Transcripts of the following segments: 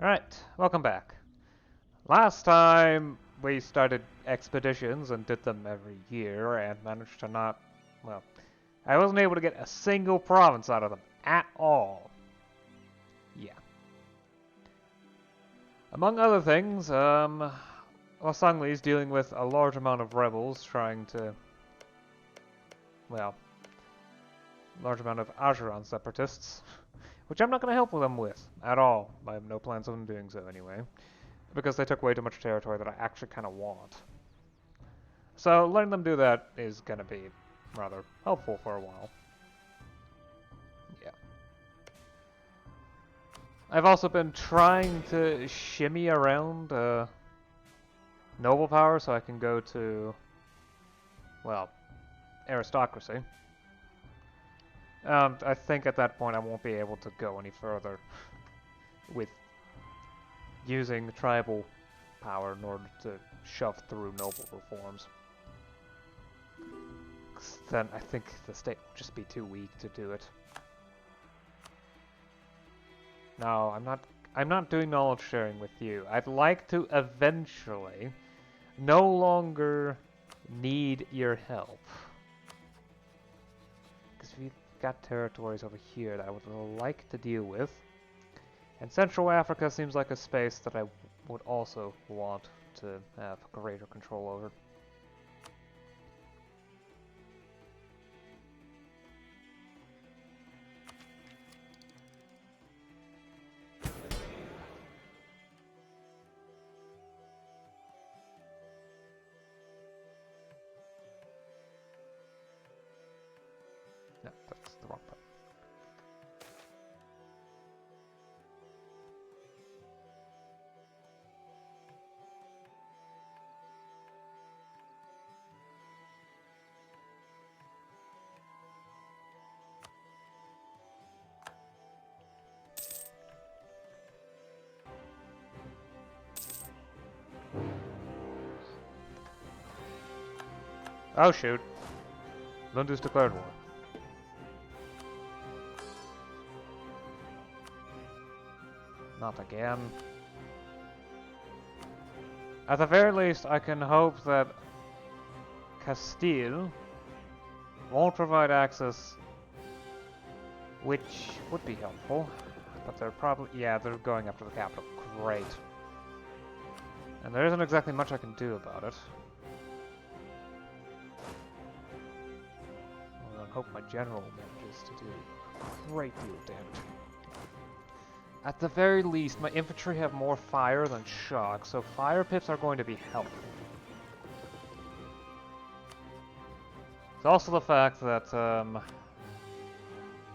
Alright, welcome back. Last time we started expeditions and did them every year and managed to not, well, I wasn't able to get a single province out of them at all. Yeah. Among other things, Sangli dealing with a large amount of rebels trying to, well, large amount of Ajuran separatists, which I'm not going to help them with at all. I have no plans on doing so anyway. Because they took way too much territory that I actually kind of want. So letting them do that is going to be rather helpful for a while. Yeah. I've also been trying to shimmy around noble power so I can go to, well, aristocracy. I think at that point I won't be able to go any further with using tribal power in order to shove through noble reforms. Then I think the state will just be too weak to do it. No, I'm not doing knowledge sharing with you. I'd like to eventually no longer need your help. Because we've got territories over here that I would like to deal with. And Central Africa seems like a space that I would also want to have greater control over. No, that's the wrong part. Oh shoot. Lundu's declared war. Not again. At the very least, I can hope that Castile won't provide access, which would be helpful. But they're probably, yeah, they're going after the capital. Great. And there isn't exactly much I can do about it. Well, I hope my general manages to do a great deal of damage. At the very least, my infantry have more fire than shock, so fire pips are going to be helpful. It's also the fact that,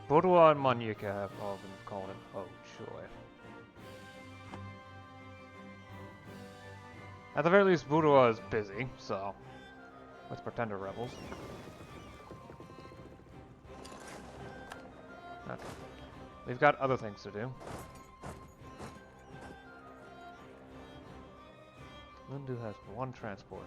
Boudoir and Manyika have all been calling it, oh joy. At the very least, Boudoir is busy, so let's pretend they're rebels. Okay. We've got other things to do. Lundu has one transport.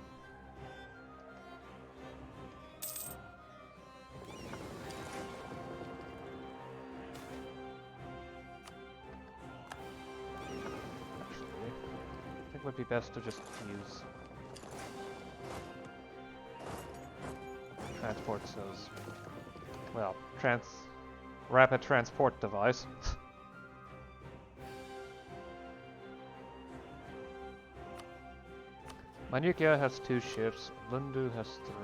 Actually, I think it would be best to just use transports as, well, rapid transport device. Manyukia has 2 ships, Lundu has 3.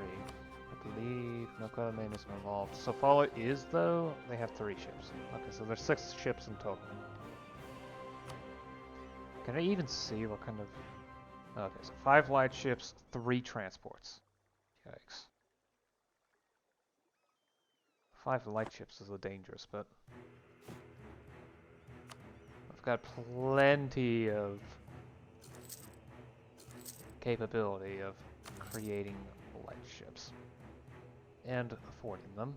I believe Nokalame is involved. So Follow is, though, they have 3 ships. Okay, so there's 6 ships in total. Can I even see what kind of... Okay, so 5 light ships, 3 transports. Yikes. 5 light ships is a dangerous, but... I've got plenty of capability of creating light ships and affording them.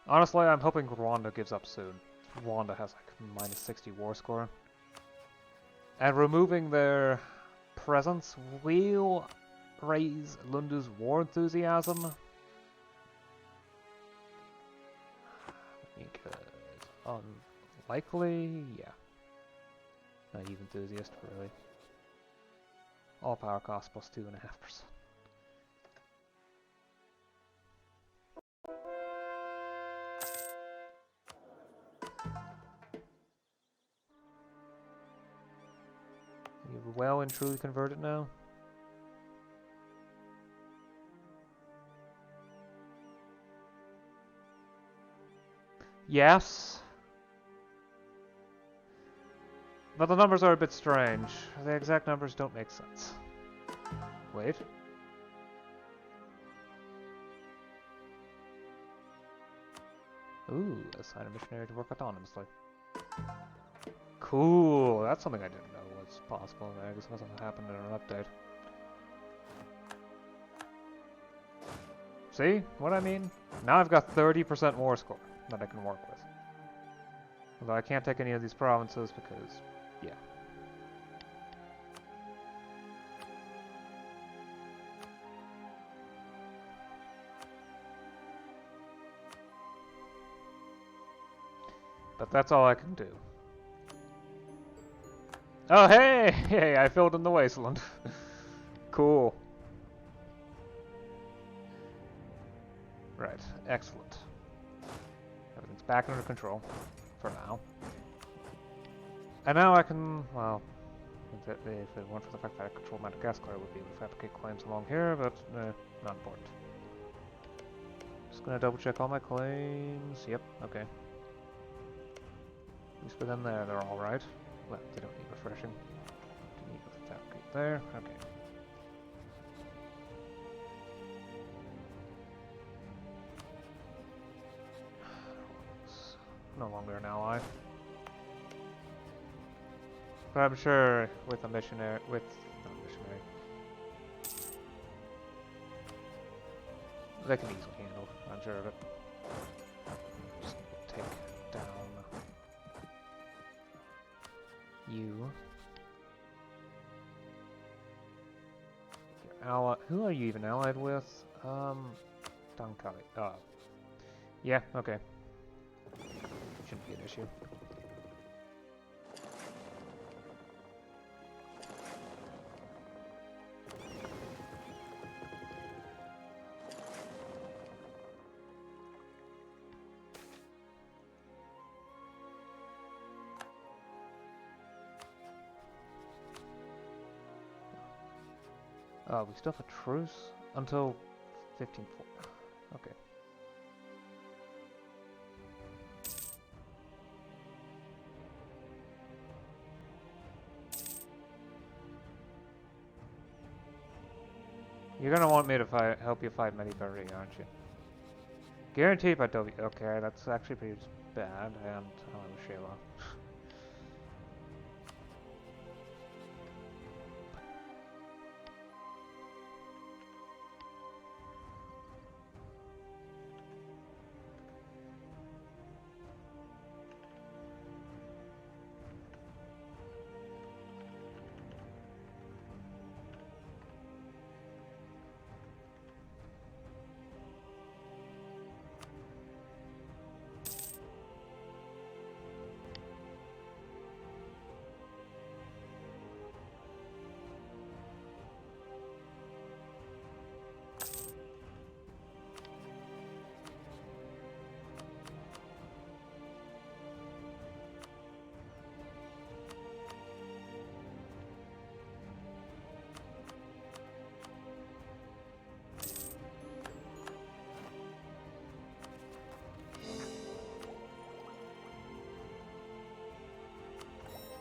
Honestly, I'm hoping Rwanda gives up soon. Rwanda has like minus 60 war score. And removing their presence will raise Lundu's war enthusiasm. Because unlikely, yeah. Naive enthusiast, really. All power cost plus 2.5%. You well and truly converted now? Yes. But the numbers are a bit strange. The exact numbers don't make sense. Wait. Ooh, assign a missionary to work autonomously. Cool, that's something I didn't know was possible. I guess it wasn't happened in an update. See what I mean? Now I've got 30% war score that I can work with. Although I can't take any of these provinces because, yeah. But that's all I can do. Oh, hey! Hey, I filled in the wasteland. Cool. Right, excellent. Everything's back under control. For now. And now I can, well, if it weren't for the fact that I control Madagascar, I would be able to fabricate claims along here, but not important. Just gonna double check all my claims. Yep, okay. At least within there, they're alright. Well, they don't need refreshing. Do need to fabricate there. Okay. No longer an ally. But I'm sure with a missionary, not a missionary, they can easily handle, I'm sure of it. Just take down you. Your ally, who are you even allied with? Dankali. Oh. Yeah, okay. Shouldn't be an issue. We still have a truce until 15-4. Okay. You're gonna want me to help you fight Mediveri, aren't you? Guaranteed by W. Okay, that's actually pretty bad, and Shayla.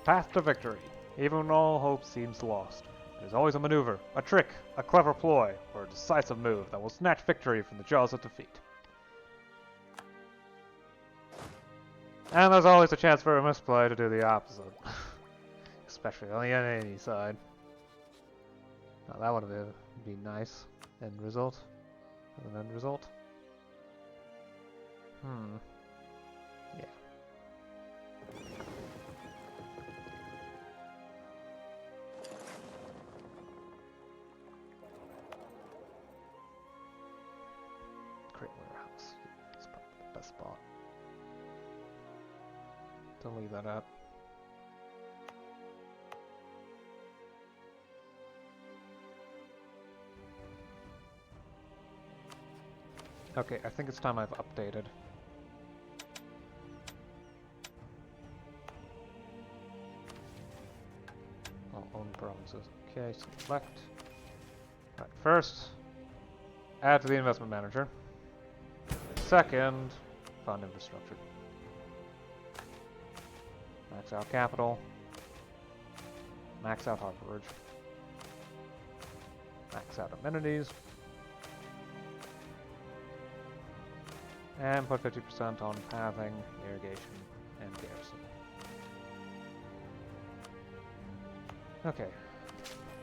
Path to victory. Even when all hope seems lost, there's always a maneuver, a trick, a clever ploy, or a decisive move that will snatch victory from the jaws of defeat. And there's always a chance for a misplay to do the opposite. Especially on the enemy side. Now that would be nice. End result. As an end result. Yeah. Great warehouse. It's probably the best spot. Don't leave that up. Okay, I think it's time I've updated. I'll own provinces. Okay, select. Right, first, add to the investment manager. Second, fund infrastructure. Max out capital. Max out harborage. Max out amenities. And put 50% on pathing, irrigation, and garrison. Okay.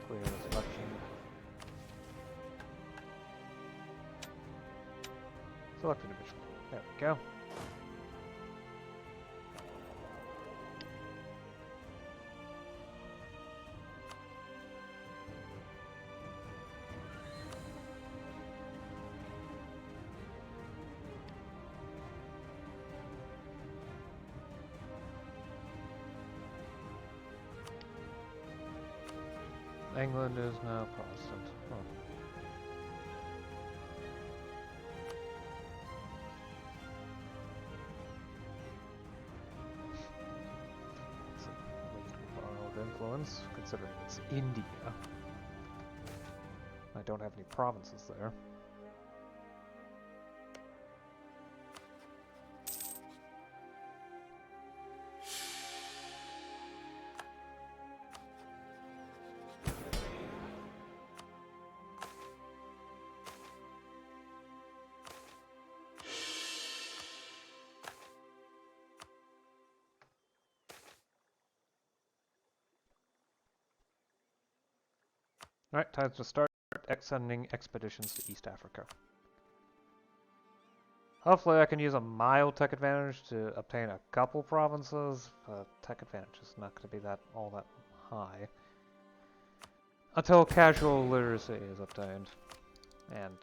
Clear the selection. Select individual. There we go. England is now Protestant. Oh. It's a reasonable of influence, considering it's India. I don't have any provinces there. Alright, time to start sending expeditions to East Africa. Hopefully I can use a mild tech advantage to obtain a couple provinces, but tech advantage is not going to be all that high. Until casual literacy is obtained, and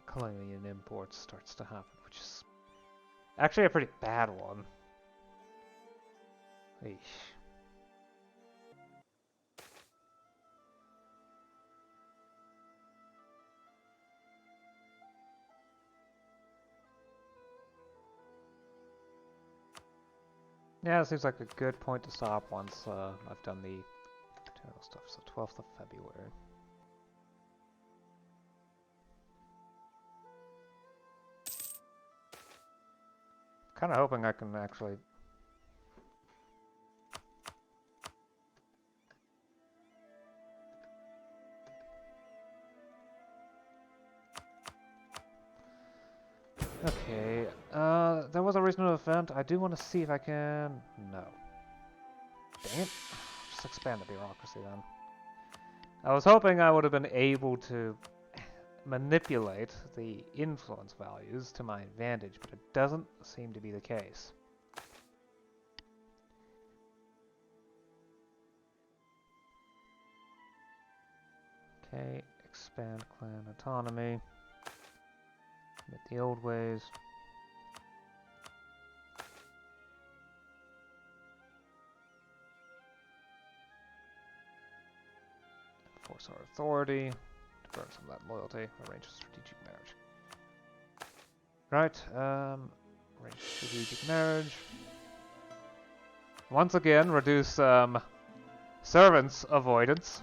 colonial imports starts to happen, which is actually a pretty bad one. Eesh. Yeah, it seems like a good point to stop once I've done the internal stuff. So 12th of February. Kind of hoping I can actually... Okay, there was a regional event. I do want to see if I can... No. Dang it. Just expand the bureaucracy then. I was hoping I would have been able to manipulate the influence values to my advantage, but it doesn't seem to be the case. Okay, expand clan autonomy. With the old ways. Enforce our authority. Defer some of that loyalty. Arrange a strategic marriage. Right, arrange strategic marriage. Once again, reduce servants avoidance.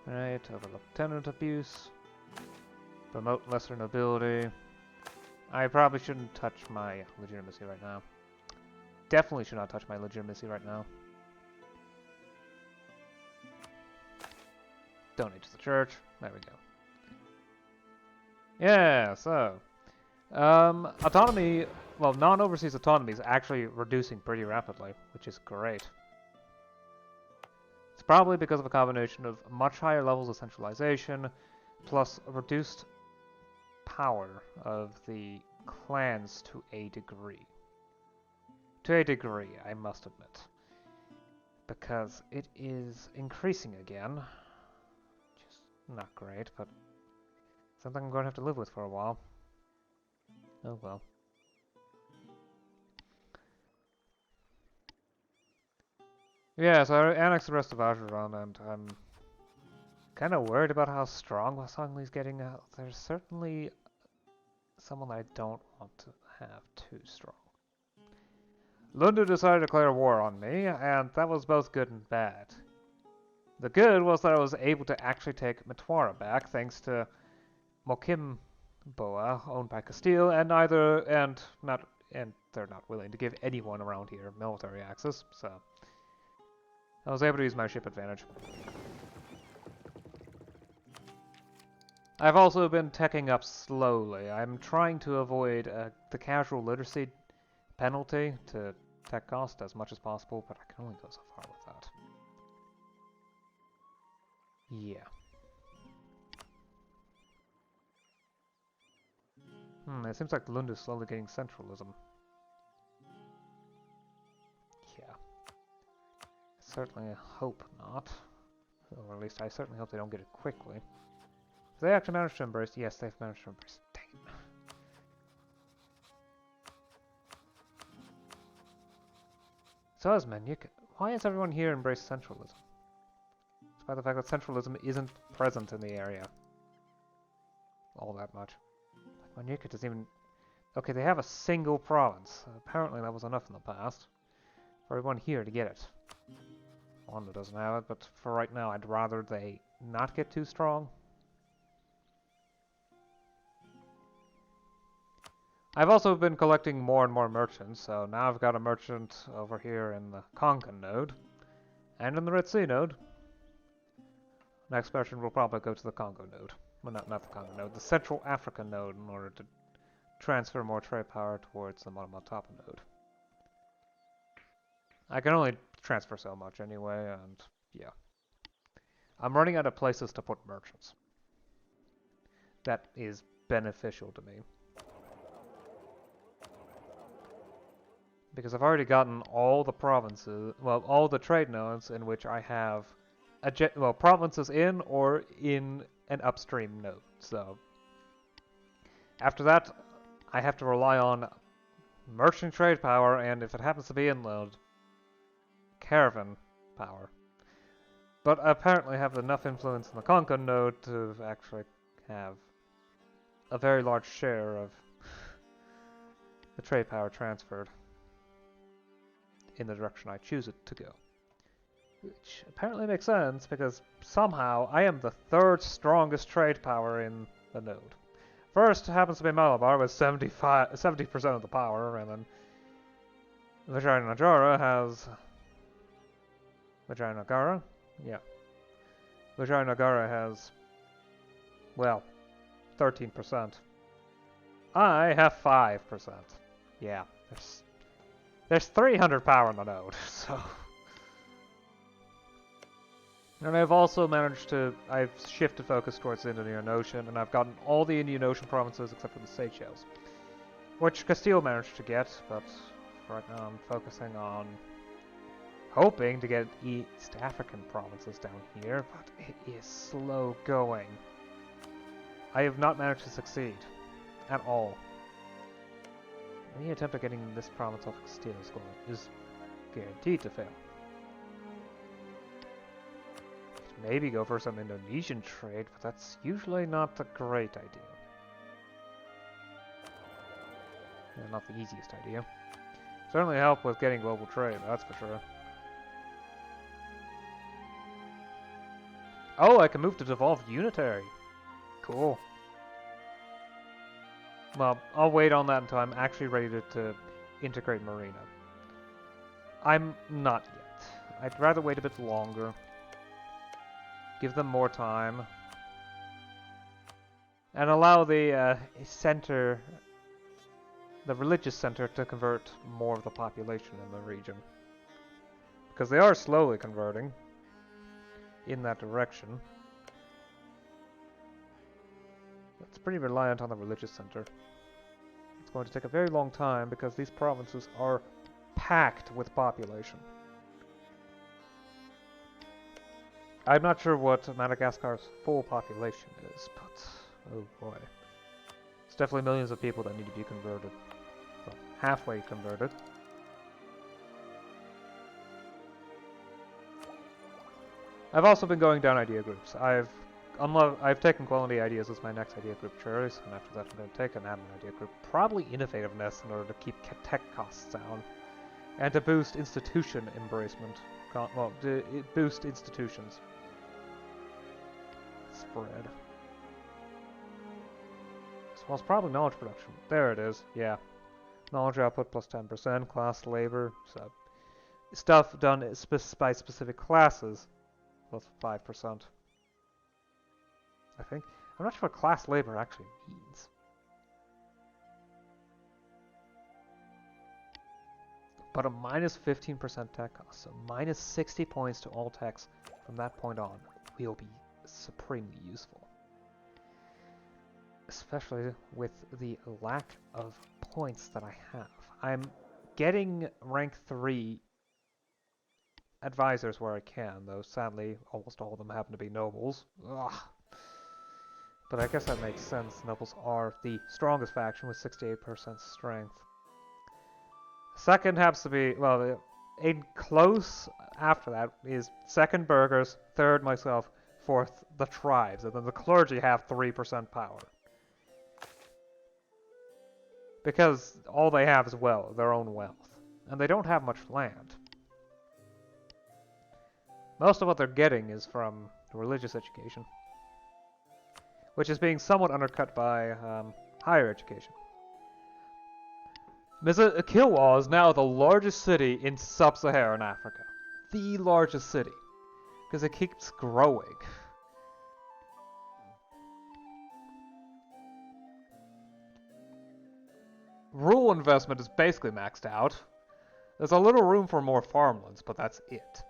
Right, overlook tenant abuse. Promote lesser nobility. I probably shouldn't touch my legitimacy right now. Definitely should not touch my legitimacy right now. Donate to the church. There we go. Yeah, so. Autonomy, well, non-overseas autonomy is actually reducing pretty rapidly, which is great. It's probably because of a combination of much higher levels of centralization, plus reduced power of the clans to a degree. To a degree, I must admit. Because it is increasing again. Just not great, but something I'm going to have to live with for a while. Oh well. Yeah, so I annexed the rest of Ajuran, and I'm kind of worried about how strong Wasongli's getting out. There's certainly someone I don't want to have too strong. Lundu decided to declare war on me, and that was both good and bad. The good was that I was able to actually take Metwara back, thanks to Mokimboa, owned by Castile, and they're not willing to give anyone around here military access, so I was able to use my ship advantage. I've also been teching up slowly. I'm trying to avoid the casual literacy penalty to tech cost as much as possible, but I can only go so far with that. Yeah. It seems like Lund is slowly getting centralism. Yeah. I certainly hope not. Or at least I certainly hope they don't get it quickly. Have they actually managed to embrace? Yes, they've managed to embrace. Dang it. So is MEIOU. Why has everyone here embraced centralism? Despite the fact that centralism isn't present in the area all that much. Like MEIOU doesn't even... Okay, they have a single province. Apparently that was enough in the past for everyone here to get it. Wanda doesn't have it, but for right now I'd rather they not get too strong. I've also been collecting more and more merchants, so now I've got a merchant over here in the Konkan node, and in the Red Sea node. Next merchant will probably go to the Congo node. Well, not the Congo node, the Central Africa node, in order to transfer more trade power towards the Monomatapa node. I can only transfer so much anyway, and yeah. I'm running out of places to put merchants. That is beneficial to me. Because I've already gotten all the provinces, well, all the trade nodes in which I have, provinces in or in an upstream node. So after that, I have to rely on merchant trade power, and if it happens to be inland, caravan power. But I apparently have enough influence in the Konkan node to actually have a very large share of the trade power transferred in the direction I choose it to go. Which apparently makes sense, because somehow I am the third strongest trade power in the node. First happens to be Malabar with 70% of the power, and then Vijayanagara has... Vijayanagara? Yeah. Vijayanagara has, well, 13%. I have 5%. Yeah, there's 300 power in the node, so... And I've also managed to... I've shifted focus towards the Indian Ocean, and I've gotten all the Indian Ocean provinces except for the Seychelles. Which Castile managed to get, but right now I'm focusing on hoping to get East African provinces down here, but it is slow going. I have not managed to succeed. At all. Any attempt at getting this province off Castile is guaranteed to fail. Maybe go for some Indonesian trade, but that's usually not a great idea. Yeah, not the easiest idea. Certainly help with getting global trade, that's for sure. Oh, I can move to devolved unitary. Cool. Well, I'll wait on that until I'm actually ready to integrate Marina. I'm not yet. I'd rather wait a bit longer. Give them more time. And allow the center, the religious center, to convert more of the population in the region. Because they are slowly converting in that direction. It's pretty reliant on the religious center. It's going to take a very long time because these provinces are packed with population. I'm not sure what Madagascar's full population is, but oh boy. It's definitely millions of people that need to be converted. Well, halfway converted. I've also been going down idea groups. I've taken quality ideas as my next idea group choice, and after that I'm going to take an admin idea group. Probably innovativeness in order to keep tech costs down. And to boost institution embracement. Well, to boost institutions. Spread. Well, it's probably knowledge production. There it is, yeah. Knowledge output plus 10%, class labor, so stuff done by specific classes plus 5%. I think. I'm not sure what class labor actually means. But a minus 15% tech cost, so minus 60 points to all techs from that point on will be supremely useful. Especially with the lack of points that I have. I'm getting rank 3 advisors where I can, though sadly almost all of them happen to be nobles. Ugh. But I guess that makes sense. Nobles are the strongest faction with 68% strength. Second happens to be, well, in close after that is second burghers, third myself, fourth the tribes, and then the clergy have 3% power. Because all they have is, well, their own wealth. And they don't have much land. Most of what they're getting is from religious education. Which is being somewhat undercut by higher education. Kilwa is now the largest city in sub-Saharan Africa. The largest city. Because it keeps growing. Rural investment is basically maxed out. There's a little room for more farmlands, but that's it.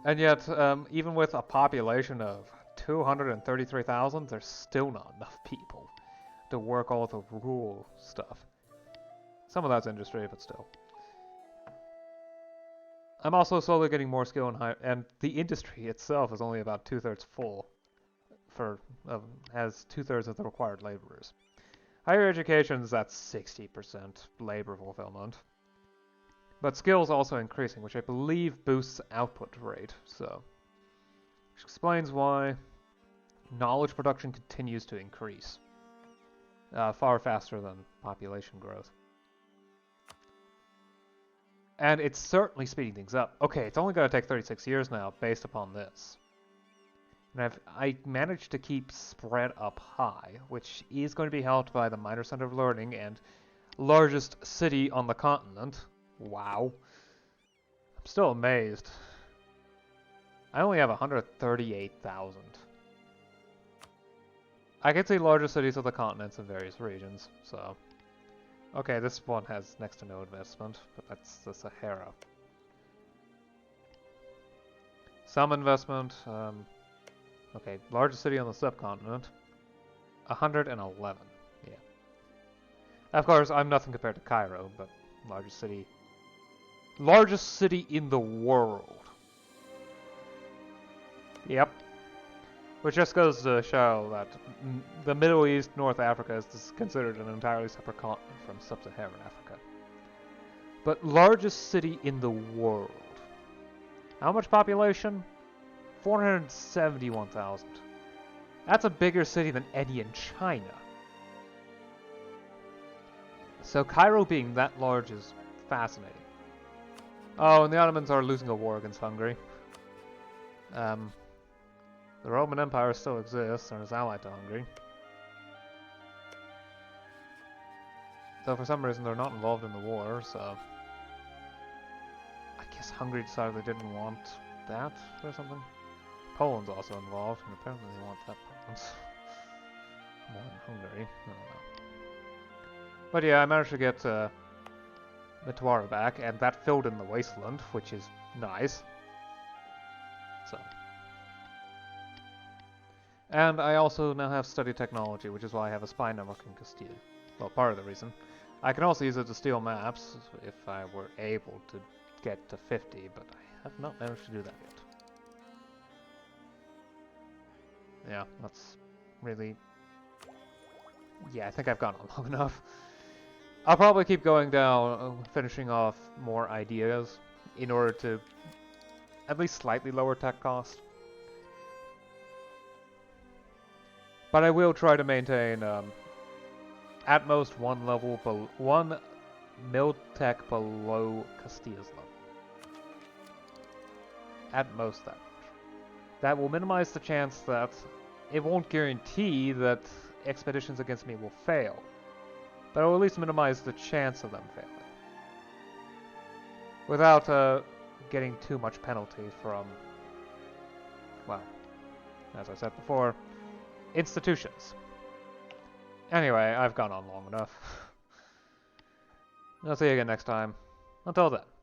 And yet, even with a population of 233,000, there's still not enough people to work all the rural stuff. Some of that's industry, but still. I'm also slowly getting more skill in higher, and the industry itself is only about 2/3 full. Has 2/3 of the required laborers. Higher education is at 60% labor fulfillment. But skills also increasing, which I believe boosts output rate, so. Which explains why knowledge production continues to increase. Far faster than population growth. And it's certainly speeding things up. Okay, it's only going to take 36 years now, based upon this. And I managed to keep spread up high, which is going to be helped by the minor center of learning and largest city on the continent. Wow. I'm still amazed. I only have 138,000. I can see larger cities of the continents in various regions, so. Okay, this one has next to no investment, but that's the Sahara. Some investment, okay, largest city on the subcontinent, 111, yeah. Of course, I'm nothing compared to Cairo, but largest city in the world. Yep. Which just goes to show that the Middle East, North Africa is considered an entirely separate continent from sub-Saharan Africa. But largest city in the world. How much population? 471,000. That's a bigger city than any in China. So Cairo being that large is fascinating. Oh, and the Ottomans are losing a war against Hungary. The Roman Empire still exists and is allied to Hungary. Though for some reason they're not involved in the war, so. I guess Hungary decided they didn't want that or something. Poland's also involved, and apparently they want that Poland more than Hungary. I don't know. But yeah, I managed to get Mitwara back, and that filled in the wasteland, which is nice. So. And I also now have study technology, which is why I have a spy network in Castile. Well, part of the reason. I can also use it to steal maps if I were able to get to 50, but I have not managed to do that yet. Yeah, that's really... Yeah, I think I've gone on long enough. I'll probably keep going down, finishing off more ideas in order to at least slightly lower tech cost. But I will try to maintain at most one level, one mil tech below Castilla's level. At most that much. That will minimize the chance that it won't guarantee that expeditions against me will fail, but it will at least minimize the chance of them failing. Without getting too much penalty from, well, as I said before, institutions. Anyway, I've gone on long enough. I'll see you again next time. Until then.